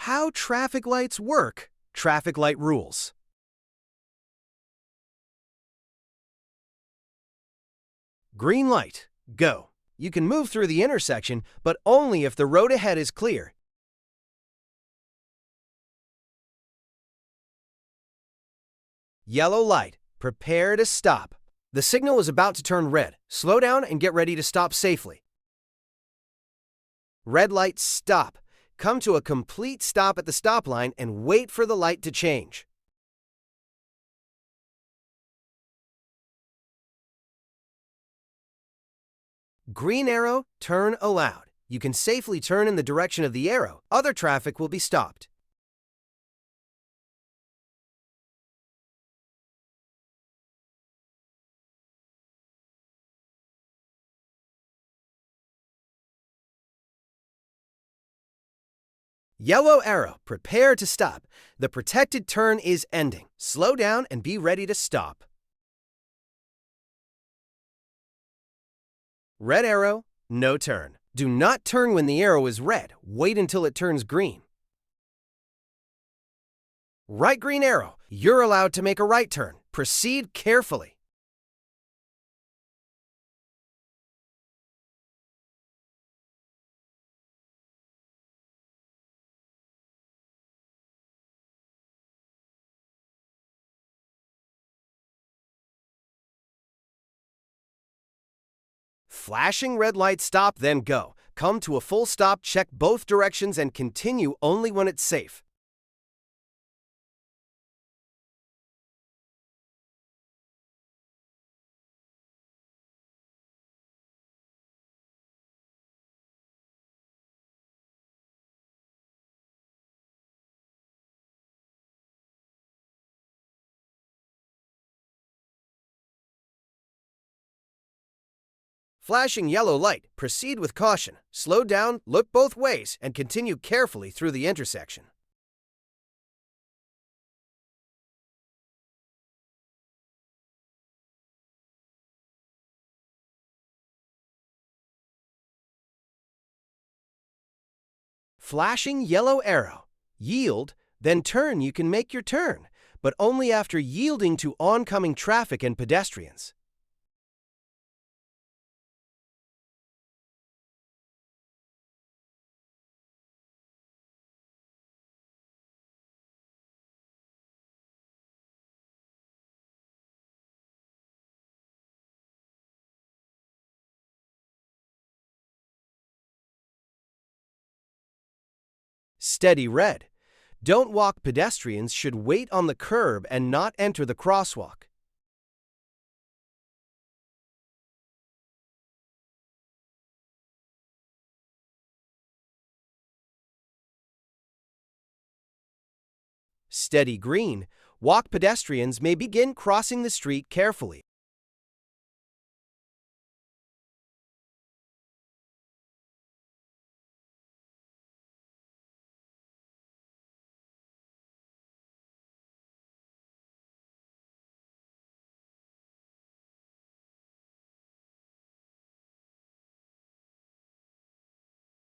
How traffic lights work. Traffic light rules. Green light. Go. You can move through the intersection, but only if the road ahead is clear. Yellow light. Prepare to stop. The signal is about to turn red. Slow down and get ready to stop safely. Red light. Stop. Come to a complete stop at the stop line and wait for the light to change. Green arrow. Turn allowed. You can safely turn in the direction of the arrow. Other traffic will be stopped. Yellow arrow. Prepare to stop. The protected turn is ending. Slow down and be ready to stop. Red arrow. No turn. Do not turn when the arrow is red. Wait until it turns green. Right green arrow. You're allowed to make a right turn. Proceed carefully. Flashing red light. Stop, then go. Come to a full stop, check both directions, and continue only when it's safe. Flashing yellow light. Proceed with caution. Slow down, look both ways, and continue carefully through the intersection. Flashing yellow arrow. Yield, then turn. You can make your turn, but only after yielding to oncoming traffic and pedestrians. Steady red. Don't walk. Pedestrians should wait on the curb and not enter the crosswalk. Steady green. Walk. Pedestrians may begin crossing the street carefully.